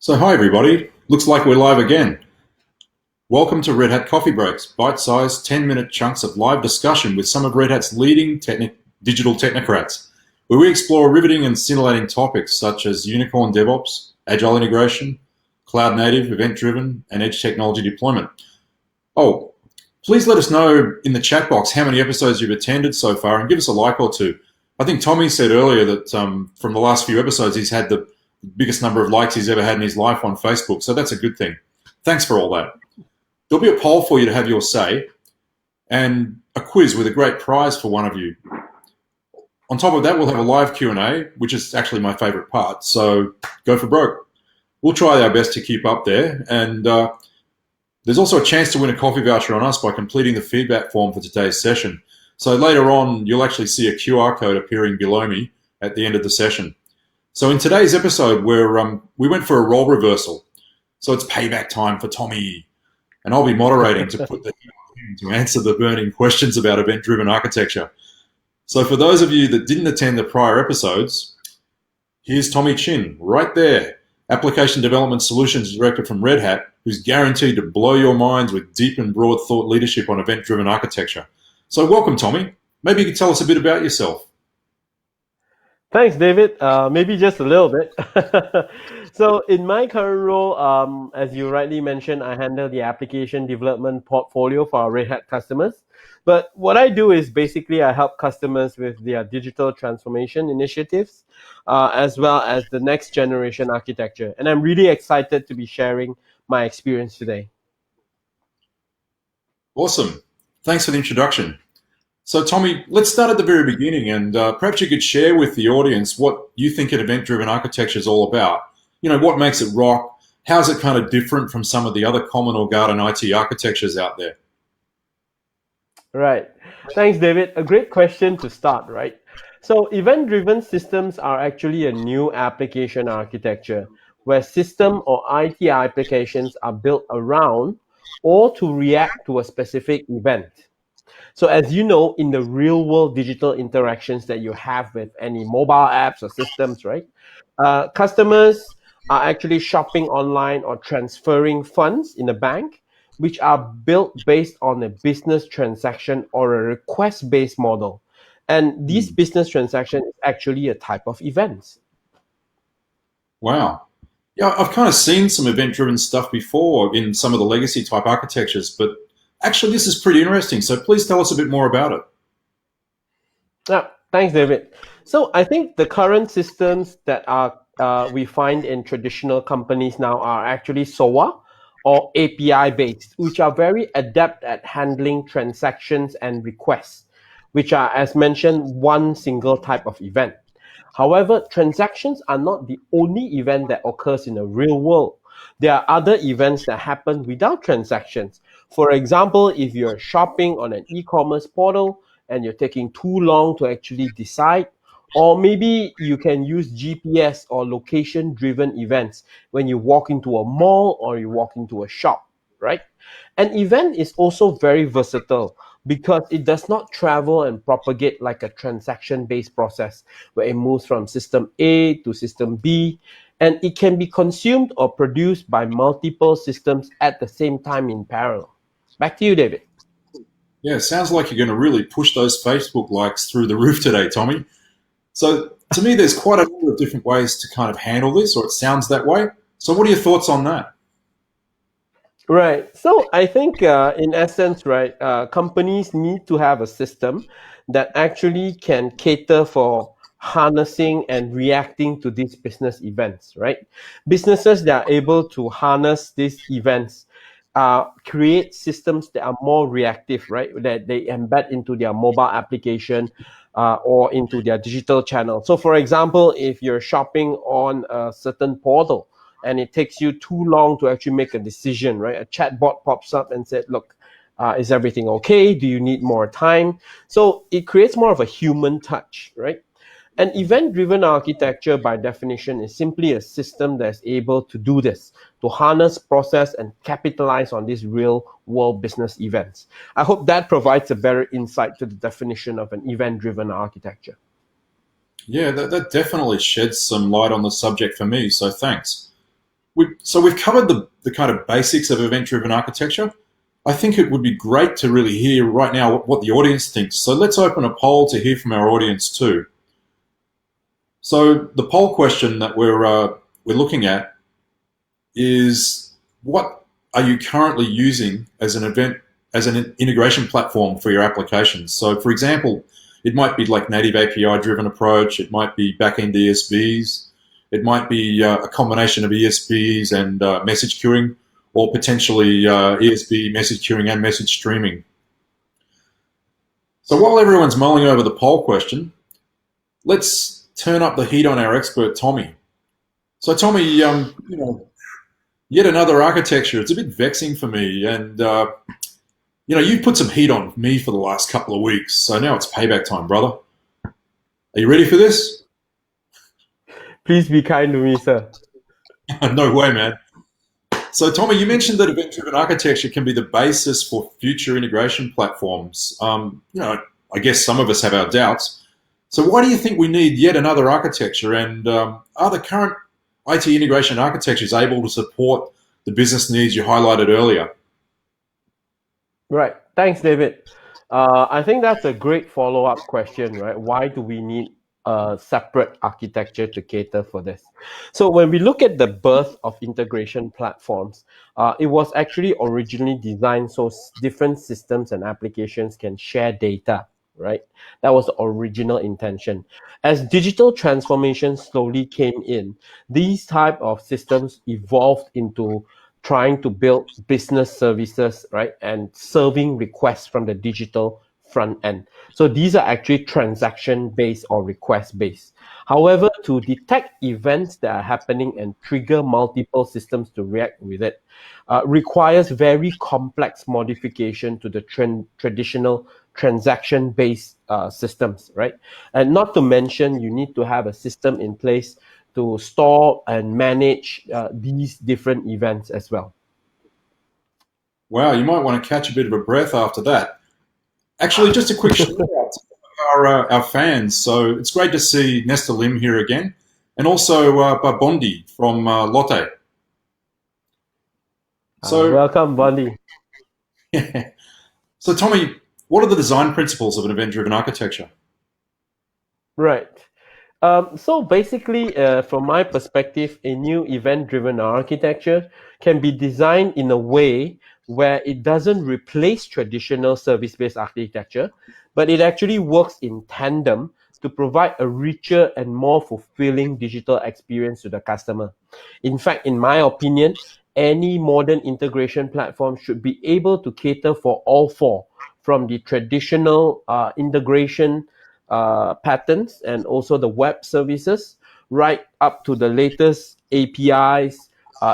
So, hi everybody. Looks like we're live again. Welcome to Red Hat Coffee Breaks, bite-sized 10-minute chunks of live discussion with some of Red Hat's leading digital technocrats, where we explore riveting and scintillating topics such as unicorn DevOps, agile integration, cloud native, event-driven, and edge technology deployment. Oh, please let us know in the chat box how many episodes you've attended so far and give us a like or two. I think Tommy said earlier that from the last few episodes he's had the biggest number of likes he's ever had in his life on Facebook, so that's a good thing. Thanks for all that. There'll be a poll for you to have your say and a quiz with a great prize for one of you. On top of that, we'll have a live Q&A, which is actually my favourite part, so go for broke. We'll try our best to keep up there, and there's also a chance to win a coffee voucher on us by completing the feedback form for today's session. So later on, you'll actually see a QR code appearing below me at the end of the session. So in today's episode, we went for a role reversal. So it's payback time for Tommy. And I'll be moderating to put the to answer the burning questions about event-driven architecture. So for those of you that didn't attend the prior episodes, here's Tommy Chin, right there, Application Development Solutions Director from Red Hat, who's guaranteed to blow your minds with deep and broad thought leadership on event-driven architecture. So welcome, Tommy. Maybe you could tell us a bit about yourself. Thanks, David. Maybe just a little bit. So in my current role, as you rightly mentioned, I handle the application development portfolio for our Red Hat customers. But what I do is basically I help customers with their digital transformation initiatives, as well as the next generation architecture. And I'm really excited to be sharing my experience today. Awesome. Thanks for the introduction. So, Tommy, let's start at the very beginning, and perhaps you could share with the audience what you think an event-driven architecture is all about. You know, what makes it rock? How's it kind of different from some of the other common or garden IT architectures out there? Right. Thanks, David. A great question to start, right? So event-driven systems are actually a new application architecture where system or IT applications are built around or to react to a specific event. So as you know, in the real world digital interactions that you have with any mobile apps or systems, right? Customers are actually shopping online or transferring funds in a bank, which are built based on a business transaction or a request-based model. And this business transaction is actually a type of events. Wow. Yeah, I've kind of seen some event-driven stuff before in some of the legacy type architectures, but actually this is pretty interesting. So please tell us a bit more about it. Yeah, thanks, David. So I think the current systems that are we find in traditional companies now are actually SOA or API based, which are very adept at handling transactions and requests, which are, as mentioned, one single type of event. However, transactions are not the only event that occurs in the real world. There are other events that happen without transactions. For example, if you're shopping on an e-commerce portal and you're taking too long to actually decide, or maybe you can use GPS or location-driven events when you walk into a mall or you walk into a shop, right? An event is also very versatile because it does not travel and propagate like a transaction-based process where it moves from system A to system B, and it can be consumed or produced by multiple systems at the same time in parallel. Back to you, David. Yeah, it sounds like you're going to really push those Facebook likes through the roof today, Tommy. So to me, there's quite a number of different ways to kind of handle this, or it sounds that way. So what are your thoughts on that? Right. So I think, in essence, right, companies need to have a system that actually can cater for harnessing and reacting to these business events, right? Businesses that are able to harness these events create systems that are more reactive, right? That they embed into their mobile application or into their digital channel. So, for example, if you're shopping on a certain portal, and it takes you too long to actually make a decision, right? A chatbot pops up and said, look, is everything okay? Do you need more time? So it creates more of a human touch, right? An event-driven architecture, by definition, is simply a system that's able to do this, to harness, process, and capitalize on these real-world business events. I hope that provides a better insight to the definition of an event-driven architecture. Yeah, that definitely sheds some light on the subject for me, so thanks. So we've covered the kind of basics of event-driven architecture. I think it would be great to really hear right now what the audience thinks. So let's open a poll to hear from our audience too. So the poll question that we're looking at is, what are you currently using as an integration platform for your applications? So for example, it might be like native API driven approach. It might be backend ESBs. It might be a combination of ESBs and message queuing, or potentially ESB message queuing and message streaming. So while everyone's mulling over the poll question, let's turn up the heat on our expert, Tommy. So Tommy, yet another architecture. It's a bit vexing for me, and you've put some heat on me for the last couple of weeks, so now it's payback time, brother. Are you ready for this? Please be kind to me, sir. No way, man. So, Tommy, you mentioned that event-driven architecture can be the basis for future integration platforms. I guess some of us have our doubts. So why do you think we need yet another architecture? And are the current IT integration architectures able to support the business needs you highlighted earlier? Right. Thanks, David. I think that's a great follow-up question, right? Why do we need a separate architecture to cater for this? So when we look at the birth of integration platforms, it was actually originally designed so different systems and applications can share data, right? That was the original intention. As digital transformation slowly came in, these type of systems evolved into trying to build business services, right, and serving requests from the digital front end. So these are actually transaction based or request based. However, to detect events that are happening and trigger multiple systems to react with it requires very complex modification to the traditional transaction based systems, right? And not to mention, you need to have a system in place to store and manage these different events as well. Wow, you might want to catch a bit of a breath after that. Actually, just a quick shout out to our fans. So it's great to see Nesta Lim here again, and also Bondi from Lotte. So welcome, Bondi. So Tommy, what are the design principles of an event-driven architecture? Right. So basically, from my perspective, a new event-driven architecture can be designed in a way where it doesn't replace traditional service-based architecture, but it actually works in tandem to provide a richer and more fulfilling digital experience to the customer. In fact, in my opinion, any modern integration platform should be able to cater for all four, from the traditional integration patterns and also the web services, right up to the latest APIs,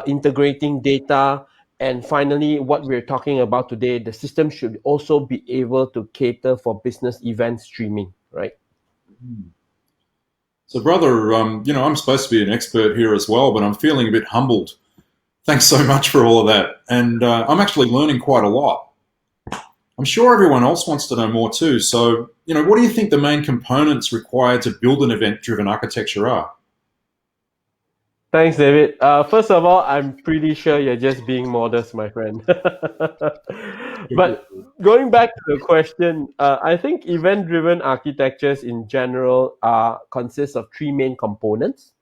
integrating data, and finally, what we're talking about today, the system should also be able to cater for business event streaming, right? So, brother, I'm supposed to be an expert here as well, but I'm feeling a bit humbled. Thanks so much for all of that. And I'm actually learning quite a lot. I'm sure everyone else wants to know more too. So, what do you think the main components required to build an event-driven architecture are? Thanks, David. First of all, I'm pretty sure you're just being modest, my friend. But going back to the question, I think event-driven architectures in general consist of three main components,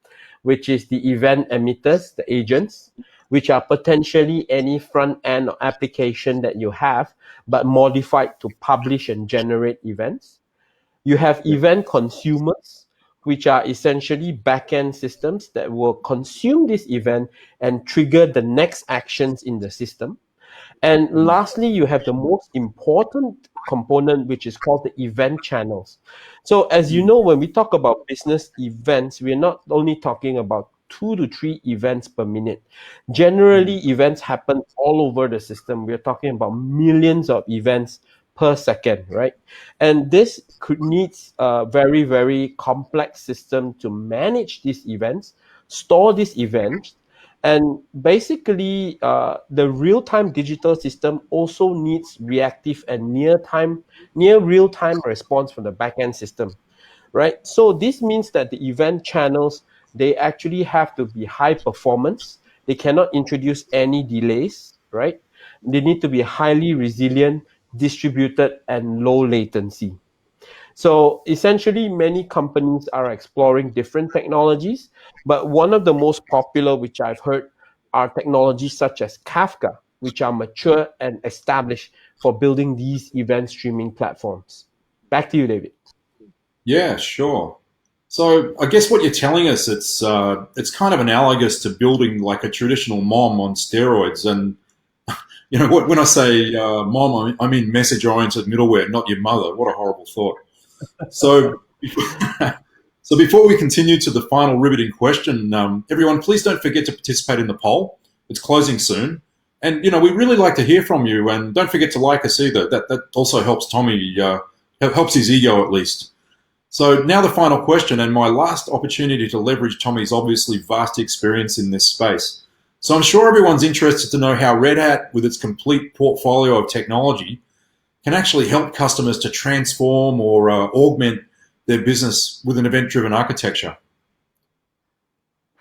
which is the event emitters, the agents, which are potentially any front end or application that you have, but modified to publish and generate events. You have event consumers, which are essentially backend systems that will consume this event and trigger the next actions in the system. And lastly, you have the most important component, which is called the event channels. So as you know, when we talk about business events, we're not only talking about 2 to 3 events per minute. Generally, events happen all over the system. We're talking about millions of events per second, right? And this needs a very, very complex system to manage these events, store these events, and basically, the real-time digital system also needs reactive and near real-time response from the backend system, right? So this means that the event channels, they actually have to be high performance, They cannot introduce any delays, right? They need to be highly resilient, distributed, and low latency. So essentially, many companies are exploring different technologies, but one of the most popular, which I've heard, are technologies such as Kafka, which are mature and established for building these event streaming platforms. Back to you, David. Yeah, sure. So I guess what you're telling us, it's kind of analogous to building like a traditional MOM on steroids. And when I say MOM, I mean message-oriented middleware, not your mother. What a horrible thought. So, so before we continue to the final riveting question, everyone, please don't forget to participate in the poll. It's closing soon, and we really like to hear from you. And don't forget to like us either. That also helps Tommy, helps his ego at least. So now the final question, and my last opportunity to leverage Tommy's obviously vast experience in this space. So I'm sure everyone's interested to know how Red Hat, with its complete portfolio of technology, can actually help customers to transform or augment their business with an event-driven architecture.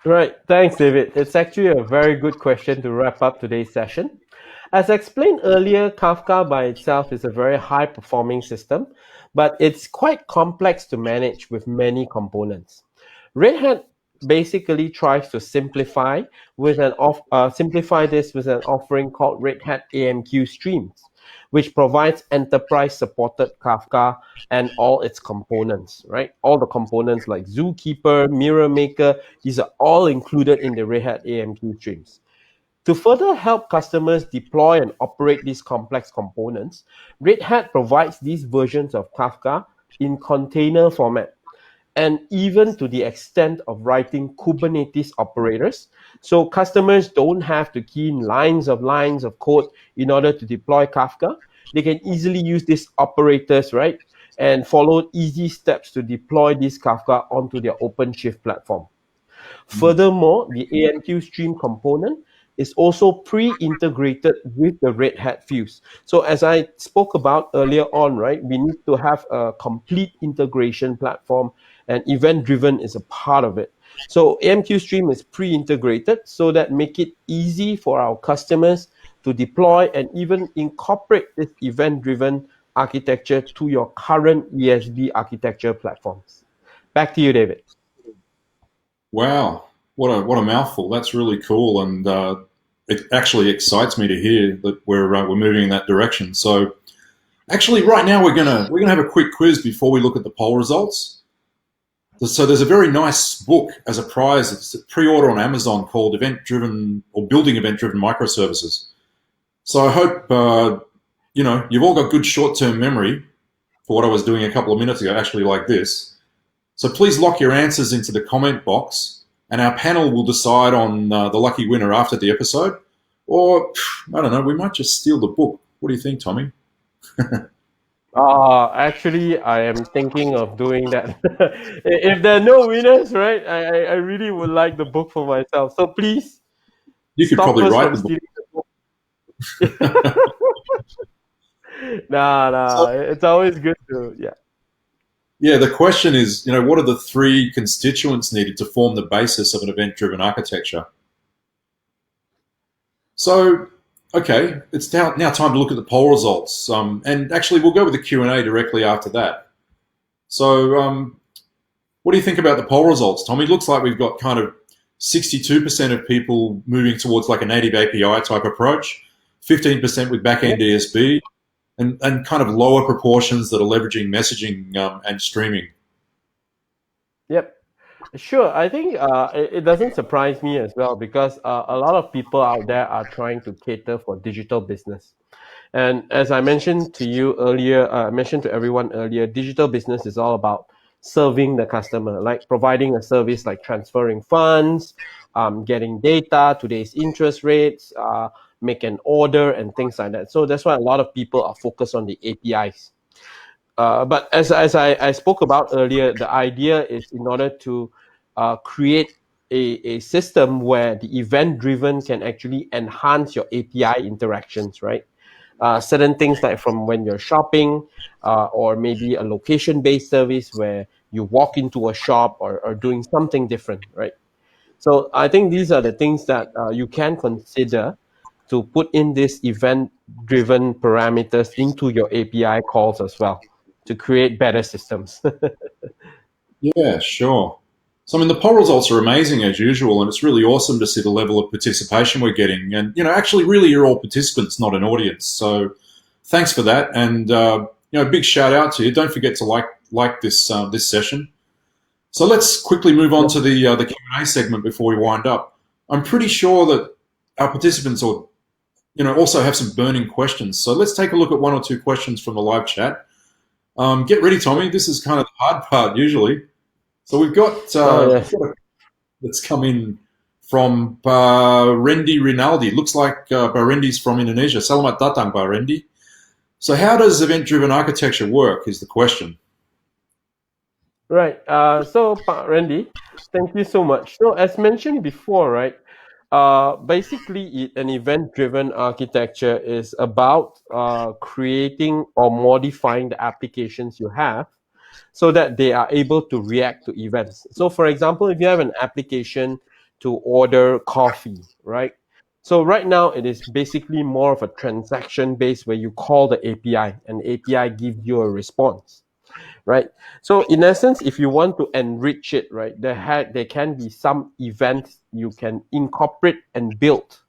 Right. Thanks, David. It's actually a very good question to wrap up today's session. As explained earlier, Kafka by itself is a very high-performing system, but it's quite complex to manage with many components. Red Hat basically tries to simplify this with an offering called Red Hat AMQ Streams, which provides enterprise-supported Kafka and all its components, right? All the components like Zookeeper, Mirror Maker, these are all included in the Red Hat AMQ Streams. To further help customers deploy and operate these complex components, Red Hat provides these versions of Kafka in container format, and even to the extent of writing Kubernetes operators. So customers don't have to key in lines of code in order to deploy Kafka. They can easily use these operators, right? And follow easy steps to deploy this Kafka onto their OpenShift platform. Furthermore, the AMQ stream component is also pre-integrated with the Red Hat Fuse. So as I spoke about earlier on, right, we need to have a complete integration platform, and event-driven is a part of it. So AMQ Stream is pre-integrated so that make it easy for our customers to deploy and even incorporate this event-driven architecture to your current ESB architecture platforms. Back to you, David. Wow, what a mouthful! That's really cool, and it actually excites me to hear that we're moving in that direction. So, actually, right now we're gonna have a quick quiz before we look at the poll results. So there's a very nice book as a prize. It's a pre-order on Amazon called Event Driven or Building Event Driven Microservices. So I hope you've all got good short-term memory for what I was doing a couple of minutes ago, actually like this. So please lock your answers into the comment box, and our panel will decide on the lucky winner after the episode. Or, I don't know, we might just steal the book. What do you think, Tommy? Actually, I am thinking of doing that. If there are no winners, right, I really would like the book for myself. So please You could stop probably us write from the book. stealing the book. Nah, So, it's always good to, yeah. yeah, the question is, what are the three constituents needed to form the basis of an event-driven architecture? So, okay, it's now time to look at the poll results. And actually, we'll go with the Q&A directly after that. So, what do you think about the poll results, Tommy? It looks like we've got kind of 62% of people moving towards like a native API type approach, 15% with backend ESB, and kind of lower proportions that are leveraging messaging and streaming. Yep. Sure. I think it doesn't surprise me as well because a lot of people out there are trying to cater for digital business. And as I mentioned to you earlier, I mentioned to everyone earlier, digital business is all about serving the customer, like providing a service like transferring funds, getting data, today's interest rates, make an order, and things like that. So that's why a lot of people are focused on the APIs. But as I spoke about earlier, the idea is in order to create a system where the event-driven can actually enhance your API interactions, right? Certain things like from when you're shopping or maybe a location-based service where you walk into a shop or doing something different, right? So I think these are the things that you can consider to put in this event-driven parameters into your API calls as well to create better systems. Yeah, sure. So, I mean, the poll results are amazing as usual, and it's really awesome to see the level of participation we're getting. And, actually, really, you're all participants, not an audience. So, thanks for that. And, big shout out to you. Don't forget to like this session. So, let's quickly move on to the Q&A segment before we wind up. I'm pretty sure that our participants also have some burning questions. So, let's take a look at one or two questions from the live chat. Get ready, Tommy. This is kind of the hard part usually. So we've got that's come in from Barendi Rinaldi. Looks like Barendi's from Indonesia. Selamat datang, Barendi. So how does event-driven architecture work is the question. Right. So, Randy, thank you so much. So, as mentioned before, right, basically, an event-driven architecture is about creating or modifying the applications you have so that they are able to react to events. So, for example, if you have an application to order coffee, right? So right now, it is basically more of a transaction base where you call the API and the API gives you a response, right? So in essence, if you want to enrich it, right, there can be some events you can incorporate and build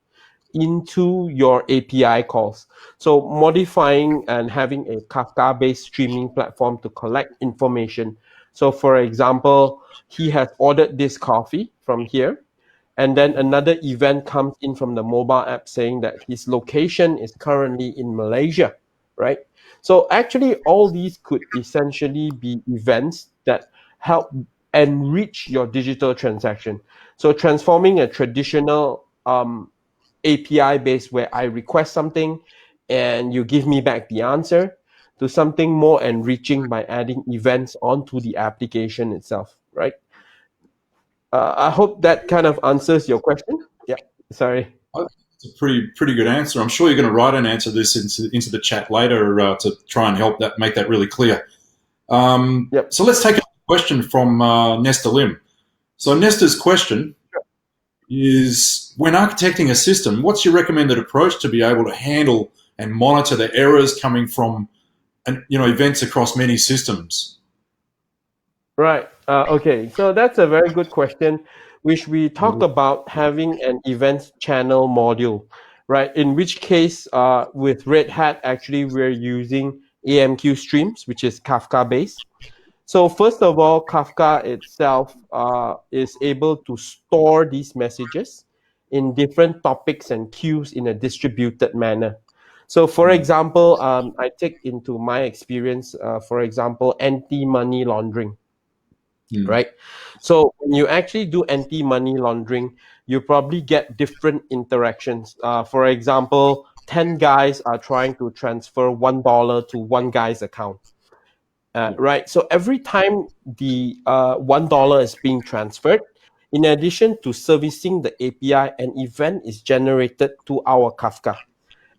into your API calls. So modifying and having a Kafka-based streaming platform to collect information. So for example, he has ordered this coffee from here, and then another event comes in from the mobile app saying that his location is currently in Malaysia, right? So actually, all these could essentially be events that help enrich your digital transaction. So transforming a traditional API based where I request something and you give me back the answer to something more enriching by adding events onto the application itself, right? I hope that kind of answers your question. Yeah, sorry. It's a pretty good answer. I'm sure you're going to write an answer to this into the chat later to try and help make that really clear. Yep. So let's take a question from Nesta Lim. So Nesta's question is, when architecting a system, what's your recommended approach to be able to handle and monitor the errors coming from events across many systems? Right. Okay. So that's a very good question, which we talked about having an events channel module, right? In which case, with Red Hat, actually, we're using AMQ streams, which is Kafka based. So first of all, Kafka itself is able to store these messages in different topics and queues in a distributed manner. So for example, I take into my experience, for example, anti-money laundering. Right. So when you actually do anti-money laundering, you probably get different interactions. For example, 10 guys are trying to transfer $1 to one guy's account. Right. So every time the $1 is being transferred, in addition to servicing the API, an event is generated to our Kafka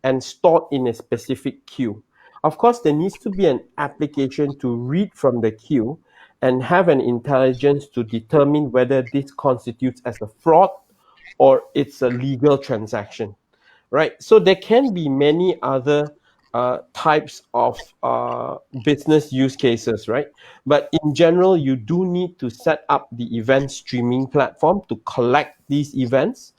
and stored in a specific queue. Of course, there needs to be an application to read from the queue and have an intelligence to determine whether this constitutes as a fraud or it's a legal transaction, right? So there can be many other types of business use cases, right? But in general, you do need to set up the event streaming platform to collect these events,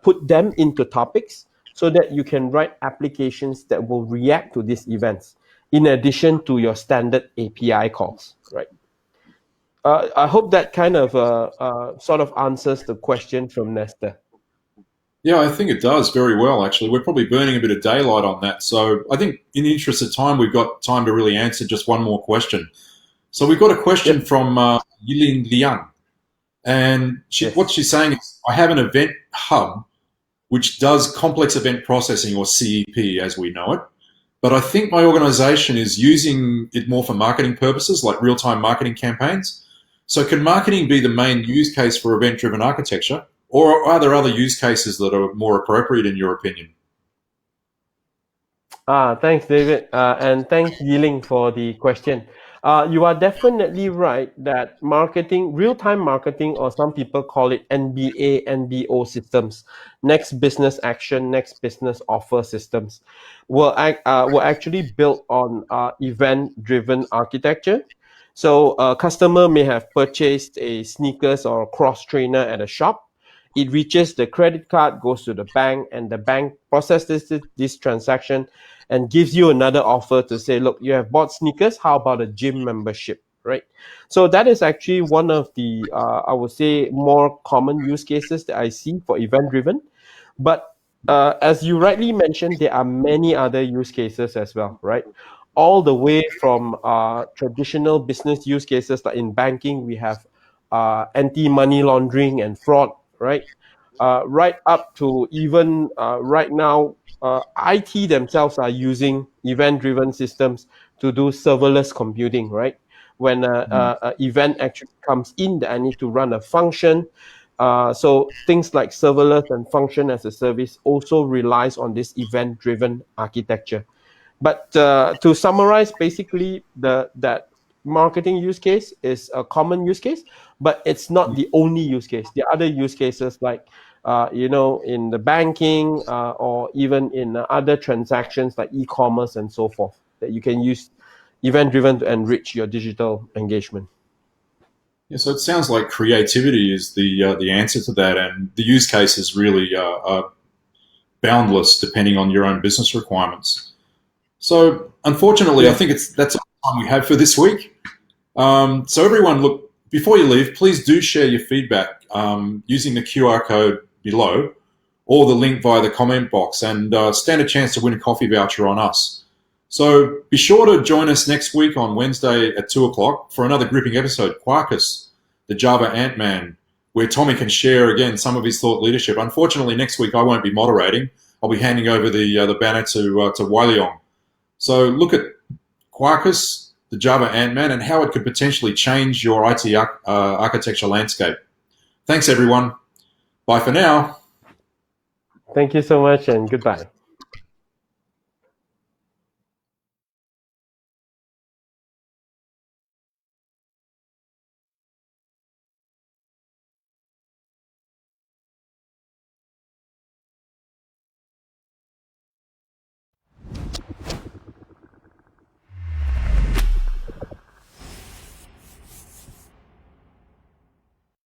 put them into topics so that you can write applications that will react to these events in addition to your standard API calls, right? I hope that kind of sort of answers the question from Nesta. Yeah, I think it does very well, actually. We're probably burning a bit of daylight on that. So I think in the interest of time, we've got time to really answer just one more question. So we've got a question from Yilin Liang. And what she's saying is, I have an event hub which does complex event processing, or CEP as we know it. But I think my organization is using it more for marketing purposes, like real-time marketing campaigns. So can marketing be the main use case for event-driven architecture? Or are there other use cases that are more appropriate in your opinion? Thanks, David. And thanks, Yiling, for the question. You are definitely right that marketing, real-time marketing, or some people call it NBA, NBO systems, next business action, next business offer systems, were actually built on event-driven architecture. So a customer may have purchased a sneakers or a cross trainer at a shop. It reaches the credit card, goes to the bank, and the bank processes this transaction and gives you another offer to say, look, you have bought sneakers, how about a gym membership, right? So that is actually one of the, I would say, more common use cases that I see for event driven. But as you rightly mentioned, there are many other use cases as well, right? All the way from traditional business use cases, like in banking, we have anti-money laundering and fraud, right? Right up to even right now, IT themselves are using event-driven systems to do serverless computing, right? When a event actually comes in that I need to run a function, so things like serverless and function as a service also relies on this event-driven architecture. But to summarize, basically, that marketing use case is a common use case, but it's not the only use case. There are other use cases like, in the banking or even in other transactions like e-commerce and so forth that you can use event-driven to enrich your digital engagement. Yeah, so it sounds like creativity is the answer to that, and the use cases really are boundless depending on your own business requirements. So, unfortunately, I think that's all the time we have for this week. So, everyone, look, before you leave, please do share your feedback using the QR code below or the link via the comment box, and stand a chance to win a coffee voucher on us. So be sure to join us next week on Wednesday at 2 o'clock for another gripping episode, Quarkus, the Java Ant-Man, where Tommy can share again some of his thought leadership. Unfortunately, next week I won't be moderating. I'll be handing over the banner to Wai Leong. So look at Quarkus, the Java Ant-Man, and how it could potentially change your IT architecture landscape. Thanks, everyone. Bye for now. Thank you so much, and goodbye.